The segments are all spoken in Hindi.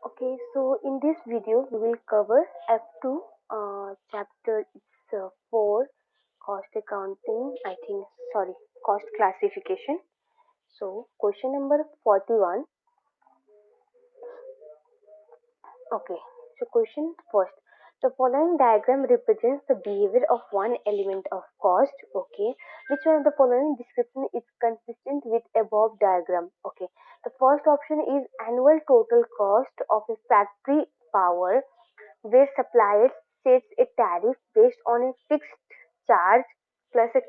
Okay, so in this video we will cover F2 chapter. It's 4 cost accounting. I think sorry, cost classification. So question number 41. Okay, so question first. The following diagram represents the behavior of one element of cost. Okay, which one of the following description is consistent with above diagram? Okay, the first option is annual total cost of a factory power where suppliers sets a tariff based on a fixed charge plus a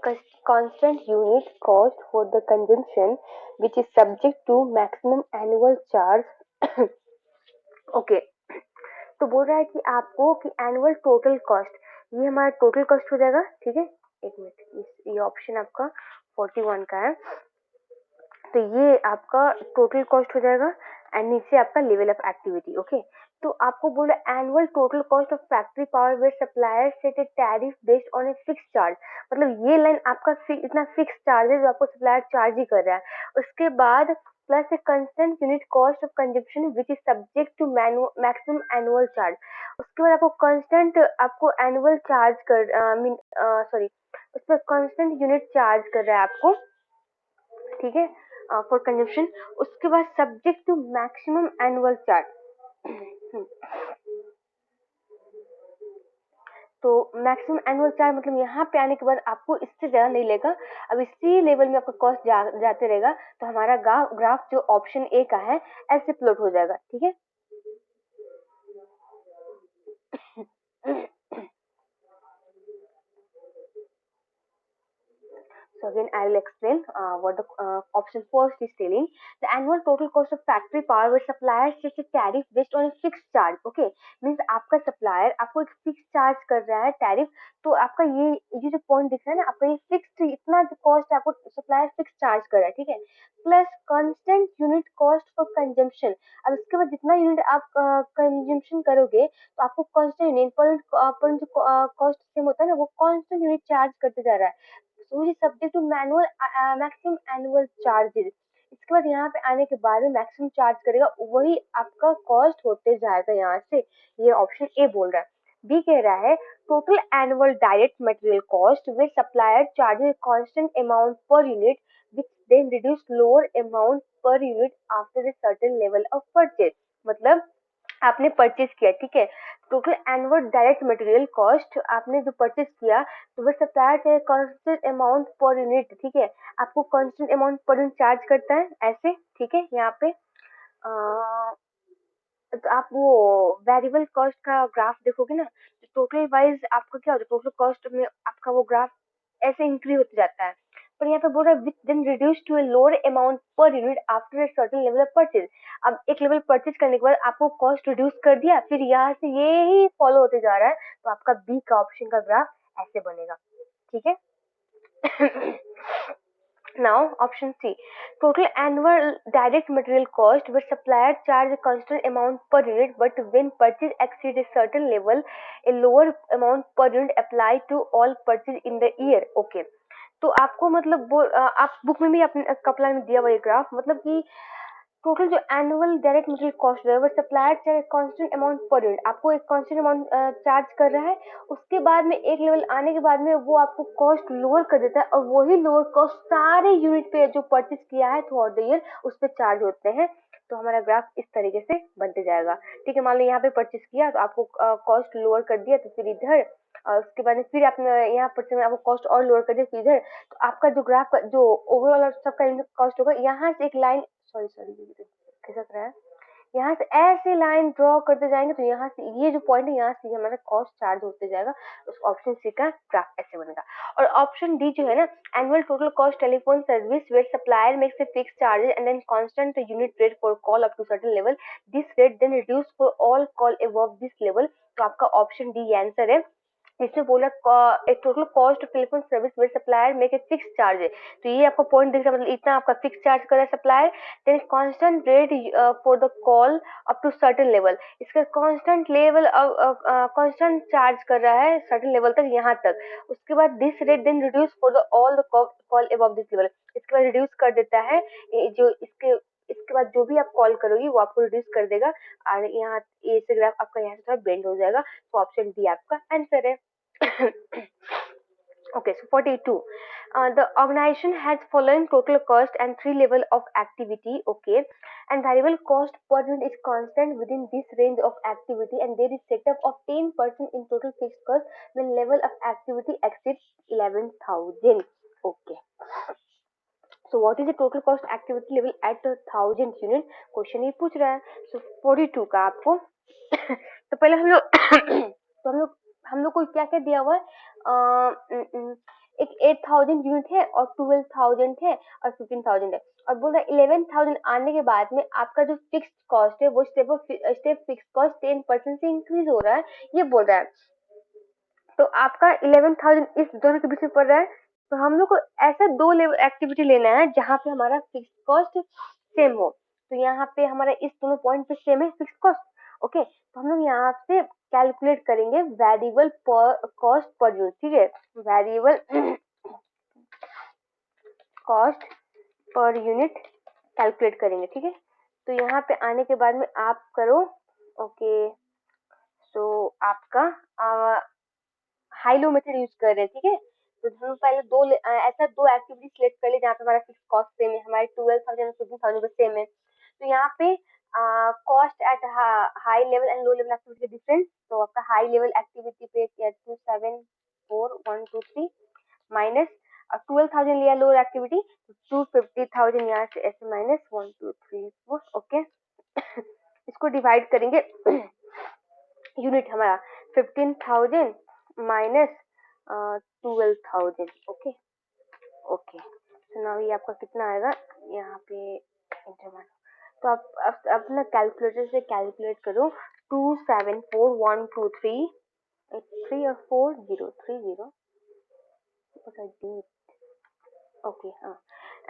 constant unit cost for the consumption which is subject to maximum annual charge. Okay तो बोल रहा है कि आपको कि एनुअल टोटल कॉस्ट ये हमारा टोटल कॉस्ट हो जाएगा। ठीक है, एक मिनट, ये ऑप्शन आपका 41 का है, तो ये आपका टोटल कॉस्ट हो जाएगा एंड नीचे आपका लेवल ऑफ एक्टिविटी। ओके, तो आपको बोला annual total cost of factory power where supplier set a tariff based on a fix charge, मतलब ये लाइन आपका इतना फिक्स चार्ज है जो आपको सप्लायर चार्ज ही कर रहा है। उसके बाद plus a constant unit cost of consumption which is subject to maximum annual charge. उसके बाद आपको कांस्टेंट आपको एनुअल चार्ज कर सॉरी उसमें कांस्टेंट यूनिट चार्ज कर रहा है आपको। ठीक है, फॉर कंजप्शन। उसके बाद subject to maximum annual charge. तो मैक्सिमम एनुअल चार्ज मतलब यहाँ पे आने के बाद आपको इससे ज्यादा नहीं लेगा, अब इसी लेवल में आपका कॉस्ट जाते रहेगा। तो हमारा ग्राफ जो ऑप्शन ए का है ऐसे प्लॉट हो जाएगा। ठीक है, so again I will explain what the option first is telling. The annual total cost of factory power where supplier sets a tariff based on a fixed charge. Okay, means आपका supplier आपको एक fixed charge कर रहा है tariff, तो आपका ये जो पॉइंट दिख रहा है ना, आपका ये fixed इतना जो कॉस्ट आपको supplier fixed चार्ज कर रहा है। ठीक है, plus constant unit cost for consumption। अब इसके बाद जितना यूनिट आप कंजम्पशन करोगे तो आपको constant यूनिट पर जो कॉस्ट सेम होता है ना, वो constant यूनिट चार्ज करते जा रहा है। so it is subject to manual maximum annual charges। इसके बाद यहाँ पे आने के बाद में मैक्सिमम चार्ज करेगा, वही आपका कॉस्ट होते जाएगा यहाँ से। ये ऑप्शन ए बोल रहा है। बी कह रहा है total annual direct material cost with supplier charges constant amount per unit which then reduce lower amount per unit after a certain level of purchase. मतलब आपने परचेज किया, ठीक है, total annual direct material cost आपने जो परचेज किया, तो वह सप्लायर से कांस्टेंट अमाउंट पर यूनिट, ठीक है, आपको constant amount per unit charge करता है ऐसे। ठीक है, यहाँ पे तो आप वो वेरिएबल कॉस्ट का ग्राफ देखोगे ना, तो टोटल वाइज आपका क्या होता है, टोटल कॉस्ट में आपका वो ग्राफ ऐसे इंक्रीज होते जाता है। पर यहाँ पे बोल रहा है which then reduce to a lower amount per unit after a certain level of purchase. अब एक लेवल परचेज करने के बाद आपको कॉस्ट रिड्यूस कर दिया, फिर यहाँ से ये ही फॉलो होते जा रहा है, तो आपका बी का ऑप्शन का ग्राफ ऐसे बनेगा। ठीक है। Now option C, total annual direct material cost where supplier charge a constant amount per unit, but when purchase exceeds a certain level, a lower amount per unit apply to all purchase in the year. Okay, तो आपको मतलब वो आप बुक में भी अपने कपला में दिया हुआ ये ग्राफ, मतलब कि टोटल जो एनुअल डायरेक्ट मटेरियल कॉस्ट है वो सप्लायर चाहे कांस्टेंट अमाउंट पर यूनिट आपको एक कांस्टेंट अमाउंट चार्ज कर रहा है। उसके बाद में एक लेवल आने के बाद में वो आपको कॉस्ट लोअर कर देता है, और वही लोअर कॉस्ट सारे यूनिट पे जो परचेज किया है थ्रू आउट द ईयर उस पर चार्ज होते हैं। तो हमारा ग्राफ इस तरीके से बनते जाएगा। ठीक है, मान लो यहाँ पे परचेज किया तो आपको कॉस्ट लोअर कर दिया, तो फिर इधर उसके बाद में फिर आपने यहाँ परचेज में आपको कॉस्ट और लोअर कर दिया, फिर इधर, तो आपका जो ग्राफ का जो ओवरऑल सबका कॉस्ट होगा, यहाँ से एक लाइन, सॉरी सॉरी खिसक रहा है, यहाँ से ऐसे लाइन ड्रॉ करते जाएंगे, तो यहाँ से ये जो पॉइंट है यहाँ से हमारा कॉस्ट चार्ज होते जाएगा। उस ऑप्शन सी का ग्राफ ऐसे बनेगा। और ऑप्शन डी जो है ना, annual total cost telephone service where supplier makes a fix charges and then constant unit rate for call up to certain level, this rate then reduce for all call above this level. तो आपका ऑप्शन डी आंसर है। इसमें बोला एक total cost of telephone service where supplier make a fix charge है, तो ये आपको पॉइंट दिख रहा है, मतलब इतना आपका फिक्स चार्ज कर रहा है supplier, then constant rate for the call up to certain level, इसका कांस्टेंट लेवल कांस्टेंट चार्ज कर रहा है सर्टेन लेवल तक, यहाँ तक। उसके बाद this rate then reduce for the all the call above this level, इसके बाद रिड्यूस कर देता है जो इसके इसके बाद जो भी आप कॉल करोगी वो आपको रिड्यूस कर देगा और यहाँ ए से ग्राफ आपका यहाँ से थोड़ा बेंड हो जाएगा। तो ऑप्शन डी आपका आंसर है। Okay, so 42. The organization has following total cost and three level of activity. Okay, and variable cost per unit is constant within this range of activity, and there is setup of 10% in total fixed cost when level of activity exceeds 11,000. Okay. So what is the total cost activity level at 1,000 unit? Question ये पूछ रहा है। So 42 का आपको तो पहले हम लोग तो हम लोग को क्या क्या दिया हुआ है, एक 8,000 यूनिट है और 12,000 है और 15,000 है और बोल रहा है 11,000 आने के बाद में आपका जो फिक्स्ड कॉस्ट है वो स्टेप फिक्स कॉस्ट 10% से इंक्रीज हो रहा है, ये बोल रहा है। तो आपका 11,000 इस दोनों के बीच में पड़ रहा है। तो हम लोग को ऐसा दो लेवल एक्टिविटी लेना है जहाँ पे हमारा फिक्स कॉस्ट सेम हो। तो यहाँ पे हमारा इस दोनों पॉइंट पे सेम है फिक्स कॉस्ट। ओके, तो हम लोग यहाँ से कैलकुलेट करेंगे वेरिएबल कॉस्ट पर यूनिट। ठीक है, variable cost per unit calculate करेंगे। ठीक है, तो यहाँ पे आने के बाद में आप करो। ओके, सो आपका हाई लो मेथड यूज कर रहे हैं। ठीक है, तो हम पहले ऐसा दो एक्टिविटी सिलेक्ट कर ले जहाँ पे हमारा फिक्स कॉस्ट सेम है, हमारे 12,000 और 15,000 सेम है। तो यहाँ पे cost at high level and low level activity difference. तो आपका हाई लेवल एक्टिविटी पे 274,123 माइनस 12,000 लिया लोअर एक्टिविटी 250,000 यहाँ से ऐसे माइनस 1,2,3,4। ओके, इसको डिवाइड करेंगे यूनिट हमारा 15,000 माइनस 12,000। ओके ओके, तो नाउ ये आपका कितना आएगा यहाँ पे इंटर मारो। तो आप अपना कैलकुलेटर से कैलकुलेट करो 274,123 3 और 4 0 3 0। ओके हाँ,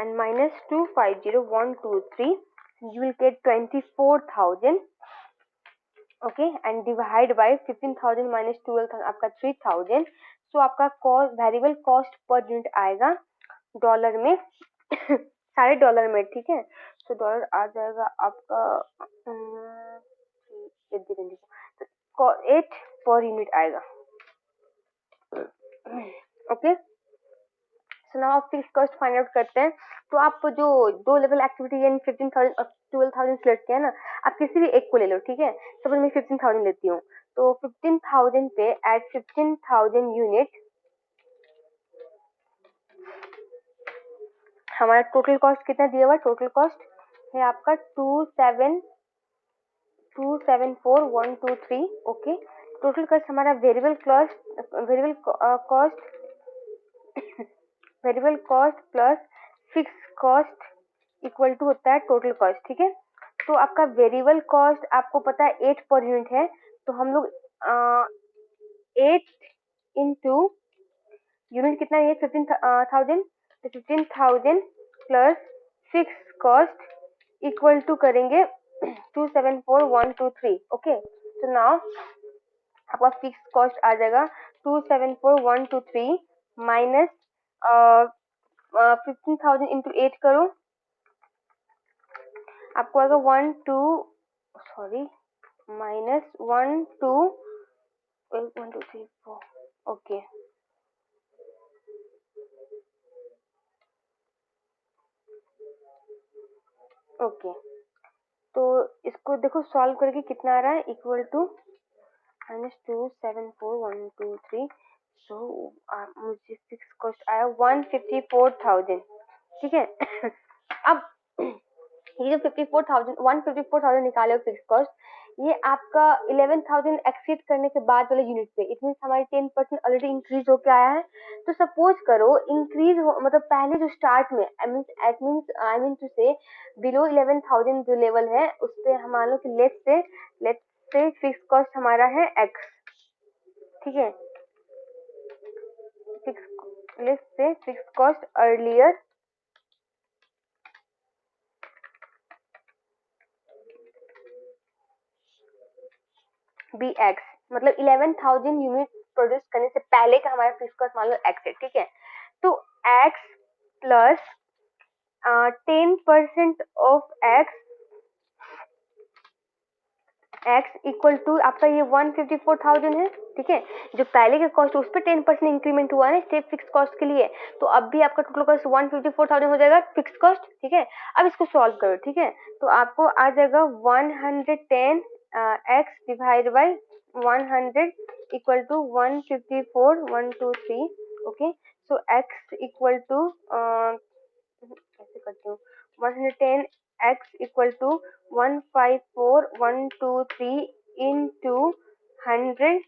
and minus 250,123 you will get 24,000। Okay, and divide by 15,000 minus 12,000 आपका 3,000। सो आपका cost variable cost per unit आएगा डॉलर में सारे डॉलर में। ठीक है, सो डॉलर आ जाएगा आपका 8 पर यूनिट आएगा। ओके, सो नाउ आप फिक्स कॉस्ट फाइंड आउट करते हैं। तो आप जो दो लेवल एक्टिविटी यानी 15,000 और 12,000 सिलेक्ट किया है ना, आप किसी भी एक को ले लो। ठीक है, सपोज मैं 15,000 लेती हूँ, तो 15,000 पे एट 15,000 यूनिट हमारा टोटल कॉस्ट कितना दिया हुआ है? टोटल कॉस्ट है आपका 274,123। ओके, टोटल कॉस्ट हमारा variable cost plus fix cost equal to होता है टोटल कॉस्ट। ठीक है, तो आपका वेरिएबल कॉस्ट आपको पता है 8 पर यूनिट है। तो हम लोग 8 इंटू यूनिट कितना है 15,000, तो 15,000 plus fix cost equal to करेंगे 274,123। ओके, तो नाउ आपका फिक्स कॉस्ट आ जाएगा 274,123 माइनस 15,000 इंटू 8 करो, आपको आएगा 1 2 3 4। ओके, ओके, तो इसको देखो सॉल्व करके कितना आ रहा है, इक्वल टू -274,123। सो मुझे फिक्स कॉस्ट आया 154,000। ठीक है अब ये जो 154,000 निकाले हो फिक्स कॉस्ट, ये आपका 11,000 एक्सीड करने के बाद वाले यूनिट पे, इट मीन हमारी 10% ऑलरेडी इंक्रीज होके आया है। तो सपोज करो इंक्रीज मतलब पहले जो स्टार्ट में आई मीन टू से बिलो 11,000 जो लेवल है उस पे हम मान लो कि लेट्स से फिक्स कॉस्ट हमारा है x। ठीक है, fix cost earlier be x, मतलब 11,000 यूनिट प्रोड्यूस करने से पहले का हमारा फिक्स कॉस्ट मान लो एक्स है। ठीक है, तो x plus 10% of x equal to आपका ये 154,000 है, ठीक है। जो पहले का कॉस्ट उस पर 10% इंक्रीमेंट हुआ है स्टेप फिक्स कॉस्ट के लिए, तो अब भी आपका टोटल कॉस्ट 154,000 हो जाएगा फिक्स कॉस्ट, ठीक है। अब इसको सॉल्व करो, ठीक है। तो आपको आ जाएगा 110 x divide by 100 equal to 154,123, okay. So x equal to कैसे करती हूँ, 110 x equal to 154,123 into 100.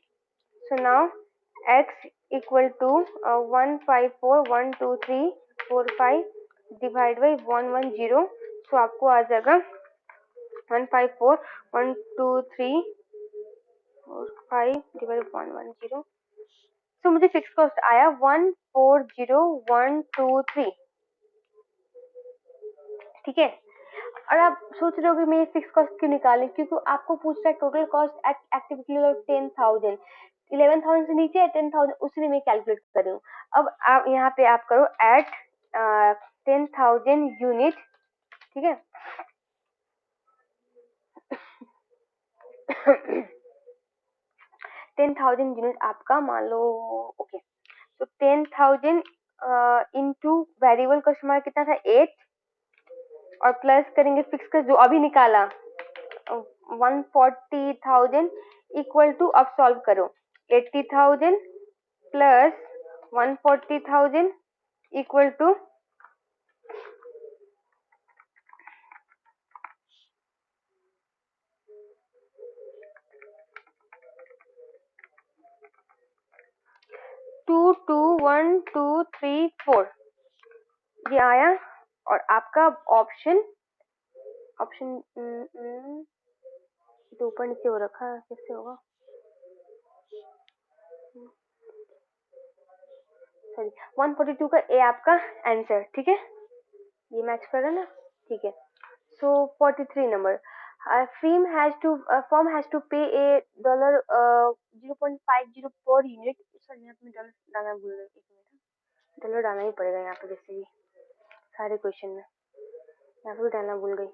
So now x equal to 154,12345 divide by 110. So आपको आ जाएगा 154,12345 डिवाइड 110. सो मुझे फिक्स कॉस्ट आया 140,123, ठीक है। और आप सोच रहे हो कि मैं ये फिक्स कॉस्ट क्यों निकालें, क्योंकि आपको पूछ रहा है total cost at activity level 10,000, 11,000 से नीचे है 10,000, उसलिए मैं कैलकुलेट कर रही हूँ। अब आप यहाँ पे आप करो एट 10,000 यूनिट, ठीक है। 10,000 यूनिट आपका मान लो, ओके। तो 10,000 इंटू वेरिएबल कॉस्ट हमारा कितना था 8, और प्लस करेंगे फिक्स कॉस्ट जो अभी निकाला 140,000 इक्वल टू, अब सॉल्व करो 80,000 प्लस 140,000 इक्वल टू 221234, ये आया। और आपका ऑप्शन तो ऊपर नीचे हो रखा है, कैसे होगा, सॉरी 142 का ए आपका आंसर, ठीक है। ये मैच कर रहा है ना, ठीक है। सो 43 number, firm has to pay a dollar 0.50 per unit. Sir यहाँ पे डॉलर डालना भूल गई, एक मिनट, डॉलर डालना ही पड़ेगा यहाँ पे, जैसे भी सारे क्वेश्चन में यहाँ पे भी डालना भूल गई,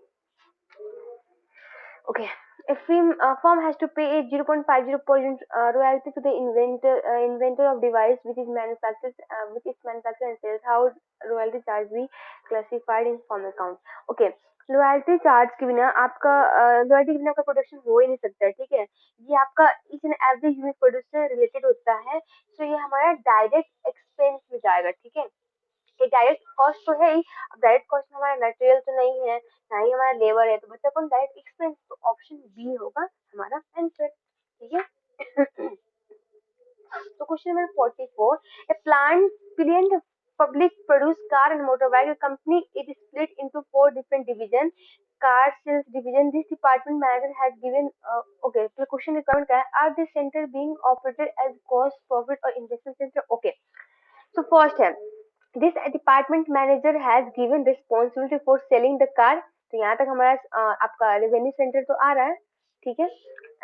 okay. A firm has to pay a 0.50 per unit royalty to the inventor of device which is manufactured and sales. How royalty charge be classified in firm account? Okay. Loyalty charge के बिना आपका लॉयल्टी के बिना आपका प्रोडक्शन हो ही नहीं सकता है, ठीक है। ये आपका each and every unit produce से रिलेटेड होता है, तो ये हमारा डायरेक्ट एक्सपेंस में जाएगा, ठीक है। ये डायरेक्ट कॉस्ट तो है ही, अब डायरेक्ट कॉस्ट में हमारा मटेरियल तो नहीं है, ना ही हमारा लेबर है, तो बच्चा कौन डायरेक्ट एक्सपेंस, तो ऑप्शन बी होगा हमारा आंसर, ठीक है। तो question number 44, a planned public produce car and motorbike company, it is split into 4 different division, car sales division. This department manager has given okay, तो क्वेश्चन रिक्वायरमेंट क्या है, are this centre being operated as cost profit और investment centre, okay. So first है, this department manager has given responsibility for selling the car. तो यहाँ तक हमारा आपका रेवेन्यू सेंटर तो आ रहा है, ठीक है।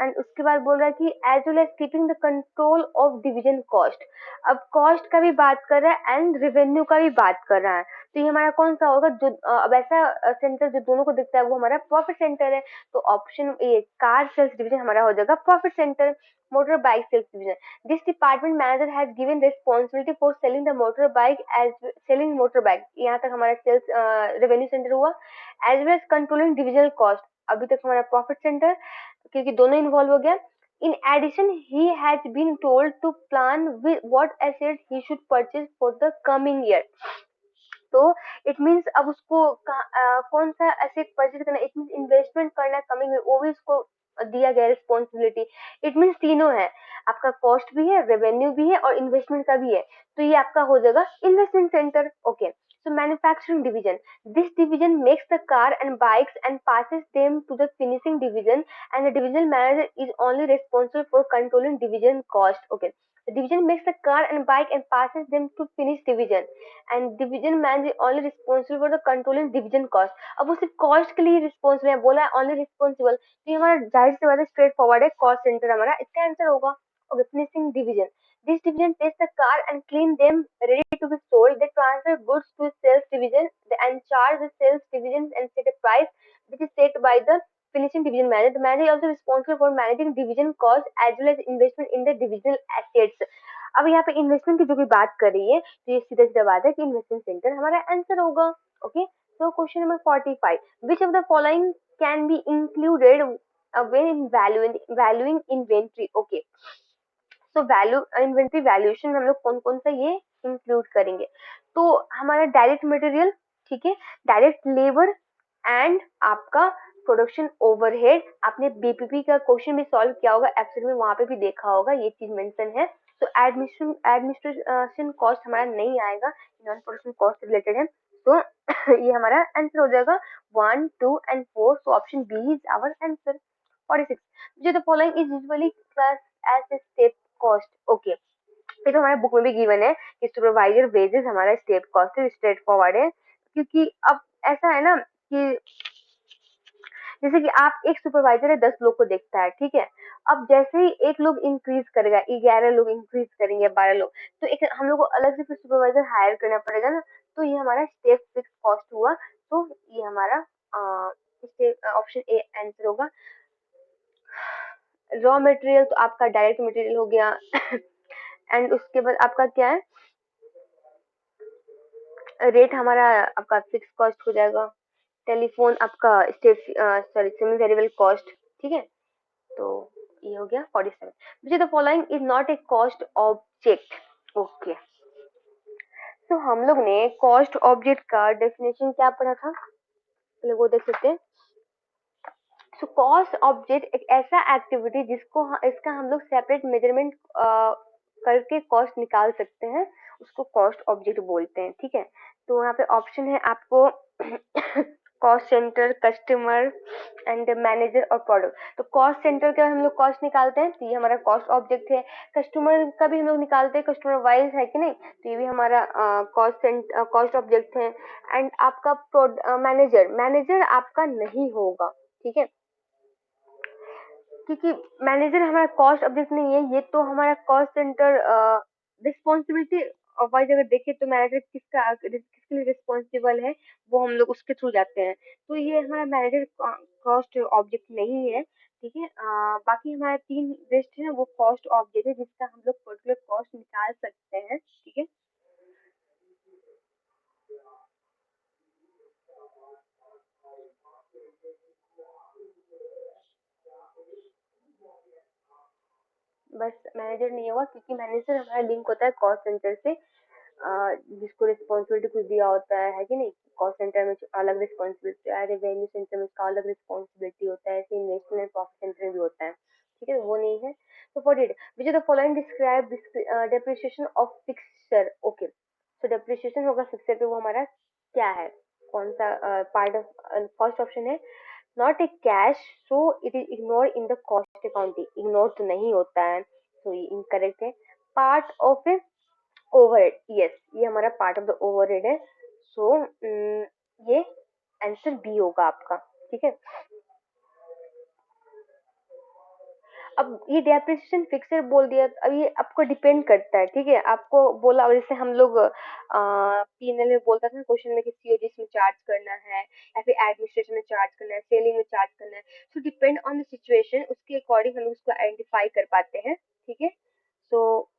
एंड उसके बाद बोल रहा है कि as well as keeping the control of division cost. अब कॉस्ट का भी बात कर रहा है एंड रेवेन्यू का भी बात कर रहा है, तो ये हमारा कौन सा होगा, जो अब ऐसा सेंटर जो दोनों को दिखता है वो हमारा प्रॉफिट सेंटर है, तो option A car sales division हमारा हो जाएगा profit centre. Motor bike sales division, this department manager has given responsibility for selling the motorbike as selling motorbike, यहाँ तक हमारा सेल्स रेवेन्यू सेंटर हुआ, as well as controlling divisional cost, अभी तक हमारा प्रॉफिट सेंटर, क्योंकि दोनों इन्वॉल्व हो गया। In addition, he has been told to plan with what assets he should purchase for the coming year. तो इट मीन्स अब उसको कौन सा एसेट परचेज करना, इट मीन्स इन्वेस्टमेंट करना कमिंग में, वो भी उसको दिया गया रिस्पॉन्सिबिलिटी। इट मीन्स तीनों है, आपका कॉस्ट भी है, रेवेन्यू भी है और इन्वेस्टमेंट का भी है, तो ये आपका हो जाएगा investment centre, okay. So manufacturing division, this division makes the car and bikes and passes them to the finishing division, and the divisional manager is only responsible for controlling division cost, okay. The division makes the car and bike and passes them to finish division, and division manager is only responsible for the controlling division cost. अब वो सिर्फ कॉस्ट के लिए रिस्पॉन्सिबल है, बोला है only responsible, तो ये हमारा जाहिर सी बात है स्ट्रेट फॉरवर्ड है, कॉस्ट सेंटर हमारा इसका आंसर होगा, okay. Finishing division, this division takes the car and clean them ready to be sold. They transfer goods to sales division and charge the sales divisions and set a price which is set by the finishing division manager. The manager is also responsible for managing division cost as well as investment in the divisional assets. अब यहाँ पे इन्वेस्टमेंट की जो भी बात कर रही है तो ये सीधा सीधा बात है कि इन्वेस्टमेंट सेंटर हमारा आंसर होगा. Okay, so question number 45. Which of the following can be included when in valuing inventory? Okay. तो वैल्यू इन्वेंट्री वैल्यूएशन में हम लोग कौन कौन सा ये इंक्लूड करेंगे. तो हमारा डायरेक्ट मटेरियल, ठीक है, डायरेक्ट लेबर एंड आपका प्रोडक्शन ओवरहेड. आपने बीपीपी का क्वेश्चन भी सॉल्व किया होगा एक्चुअली में, वहां पे भी देखा होगा ये चीज मेंशन है. तो एडमिनिस्ट्रेशन कॉस्ट हमारा नहीं आएगा, नॉन प्रोडक्शन कॉस्ट रिलेटेड है. तो ये हमारा आंसर हो जाएगा 1, 2 and 4. So option B is our answer. 46. जो the following is usually classed as a step cost. Okay. ये तो हमारे बुक में भी गिवन है कि सुपरवाइजर वेजेस हमारा स्टेप कॉस्ट है, स्ट्रेट फॉरवर्ड है. क्योंकि अब ऐसा है ना कि जैसे कि आप एक सुपरवाइजर है 10 लोग को देखता है, ठीक है. अब जैसे ही एक लोग इंक्रीज करेगा, 11 लोग इंक्रीज करेंगे, 12 लोग, तो एक हम लोग को अलग से फिर सुपरवाइजर हायर करना पड़ेगा ना. तो ये हमारा स्टेप फिक्स कॉस्ट हुआ. तो ये हमारा ऑप्शन ए आंसर होगा. रॉ मटेरियल तो आपका डायरेक्ट मटेरियल हो गया. एंड उसके बाद आपका क्या है, रेट हमारा आपका फिक्स कॉस्ट हो जाएगा. टेलीफोन आपका step sorry semi variable cost, ठीक है. तो ये हो गया 47. Which the following is not a cost object. Okay, तो हम लोग ने कॉस्ट ऑब्जेक्ट का डेफिनेशन क्या पढ़ा था, पहले वो देख सकते हैं. सो कॉस्ट ऑब्जेक्ट एक ऐसा एक्टिविटी जिसको इसका हम लोग सेपरेट मेजरमेंट करके कॉस्ट निकाल सकते हैं, उसको कॉस्ट ऑब्जेक्ट बोलते हैं, ठीक है. तो यहाँ पे ऑप्शन है आपको cost centre, customer and manager और प्रोडक्ट. तो कॉस्ट सेंटर का हम लोग कॉस्ट निकालते हैं, तो ये हमारा कॉस्ट ऑब्जेक्ट है. कस्टमर का भी हम लोग निकालते हैं, कस्टमर वाइज है कि नहीं, तो ये भी हमारा कॉस्ट ऑब्जेक्ट है. एंड आपका मैनेजर आपका नहीं होगा, ठीक है, क्योंकि मैनेजर हमारा कॉस्ट ऑब्जेक्ट नहीं है. ये तो हमारा कॉस्ट सेंटर रिस्पॉन्सिबिलिटी वाइज अगर देखें तो मैनेजर किसके लिए रिस्पॉन्सिबल है वो हम लोग उसके थ्रू जाते हैं. तो ये हमारा मैनेजर कॉस्ट ऑब्जेक्ट नहीं है, ठीक है. बाकी हमारा 3 लिस्ट है वो कॉस्ट ऑब्जेक्ट है जिसका हम लोग पर्टिकुलर कॉस्ट निकाल सकते हैं, ठीक है. बस मैनेजर नहीं होगा क्योंकि मैनेजर हमारा लिंक होता है कॉस्ट सेंटर से, जिसको रिस्पॉन्सिबिलिटी कुछ दिया होता है कि नहीं. कॉस्ट सेंटर में अलग रिस्पॉन्सिबिलिटी है, रेवेन्यू सेंटर में उसका अलग रिस्पॉन्सिबिलिटी होता है, ऐसे इन्वेस्टमेंट एंड प्रॉफिट सेंटर में भी होता है, ठीक है. वो नहीं है. तो 48. Which the following describe depreciation of fixture. Okay, तो डेप्रिसिएशन होगा फिक्सचर पे, वो हमारा क्या है, कौन सा पार्ट ऑफ. फर्स्ट ऑप्शन है not a cash, so it is ignore in the cost accounting. Ignore तो नहीं होता है, तो ये इनकरेक्ट है. Part of A overhead, yes, ये हमारा पार्ट ऑफ द ओवरहेड है. सो ये आंसर बी होगा आपका, ठीक है. अब ये डेप्रिसिएशन फिक्सर बोल दिया, अब ये आपको डिपेंड करता है, ठीक है. आपको बोला जैसे हम लोग पीएनएल में बोलता था क्वेश्चन में कि सीओजीएस में चार्ज करना है या फिर एडमिनिस्ट्रेशन में चार्ज करना है, सेलिंग में चार्ज करना है. सो डिपेंड ऑन द सिचुएशन, उसके अकॉर्डिंग हम लोग उसको आइडेंटिफाई कर पाते हैं, ठीक है. सो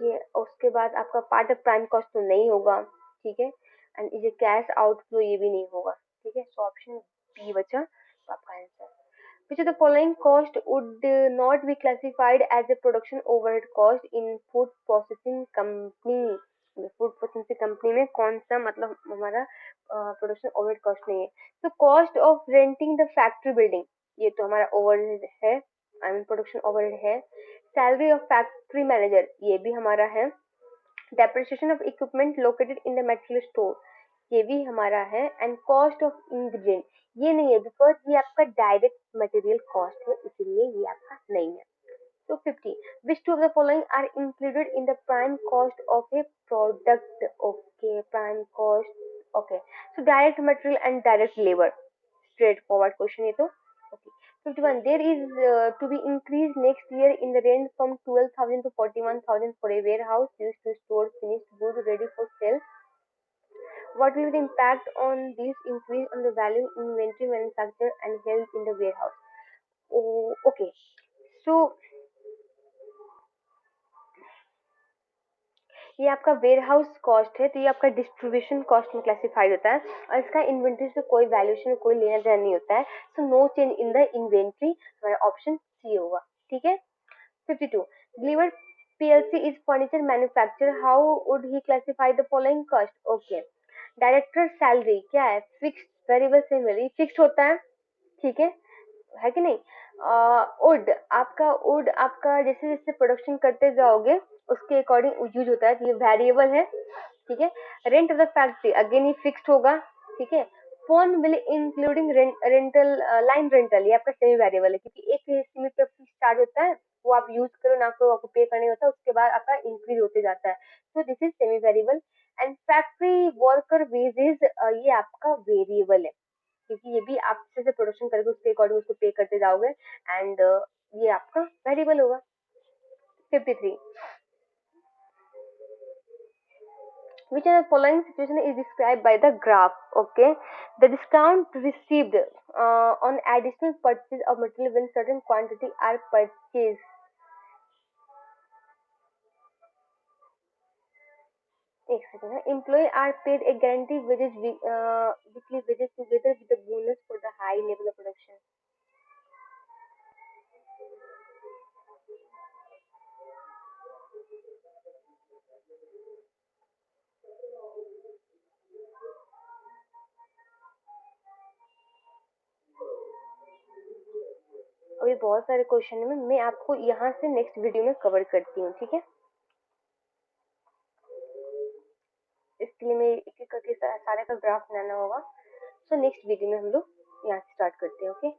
ये उसके बाद आपका पार्ट ऑफ प्राइम कॉस्ट तो नहीं होगा, ठीक है. एंड ये कैश आउटफ्लो ये भी नहीं होगा, ठीक है. सो ऑप्शन बी बचा तो आपका answer. Which of the following cost would not be classified as a production overhead cost in food processing company? Food processing company में कौन सा मतलब हमारा प्रोडक्शन ओवरहेड कॉस्ट नहीं है. तो cost of renting the factory building, ये तो हमारा ओवरहेड है, आई मीन प्रोडक्शन ओवरहेड है. सैलरी ऑफ फैक्ट्री मैनेजर ये भी हमारा है. Depreciation of equipment located in the material store ये भी हमारा है. एंड कॉस्ट ऑफ इंग्रेडिएंट ये नहीं है बिकॉज ये आपका डायरेक्ट मटेरियल कॉस्ट है, इसलिए ये आपका नहीं है. So 50. Which two of the following are included in the prime cost of a product? Okay, prime cost. Okay. So direct material and direct labor. Straightforward question ये तो. Okay. 51. There is to be increased next year in the range from 12,000 to 41,000 for a warehouse used to store finished goods ready for sale. what will be the impact on this increase on the value inventory manufacture and held in the warehouse? Oh, okay. So ये आपका वेयर हाउस कॉस्ट है, तो ये आपका डिस्ट्रीब्यूशन कॉस्ट में क्लासिफाइड होता है और इसका इन्वेंट्री से कोई वैल्यूएशन कोई लेना देना नहीं होता है। So no change in the inventory, हमारा ऑप्शन सी होगा। ठीक है। 52 delivered PLC is furniture manufacturer, how would he classify the following cost? Okay, director salary क्या है, फिक्स्ड वेरिएबल सैलरी फिक्स्ड होता ठीक है कि नहीं। वुड आपका जैसे जैसे प्रोडक्शन करते जाओगे उसके अकॉर्डिंग यूज होता है, तो ये वेरिएबल है। ठीक है। Rent of the factory again ये फिक्स्ड होगा। ठीक है। Phone bill including rental, line rental ये आपका सेमी वेरिएबल है, क्योंकि एक एस्टिमेट पे स्टार्ट होता है, वो आप यूज करो ना करो आपको पे करने होता है, उसके बाद आपका इंक्रीज होते जाता है। तो this is semi variable. And factory worker wages ये आपका वेरिएबल है, क्योंकि ये भी आप जैसे प्रोडक्शन करोगे उसके अकॉर्डिंग उसको पे करते जाओगे, एंड ये आपका वेरिएबल होगा। 53 which of the following situation is described by the graph? Okay, the discount received on additional purchase of material when certain quantity are purchased. एक सेकंड है, employee are paid a guaranteed wages weekly wages together with the bonus for the high level of production. अभी बहुत सारे क्वेश्चन है, मैं आपको यहाँ से नेक्स्ट वीडियो में कवर करती हूँ। ठीक है। इसके लिए मैं एक एक करके सारे का ग्राफ बनाना होगा। सो नेक्स्ट वीडियो में हम लोग यहाँ से स्टार्ट करते हैं। ओके।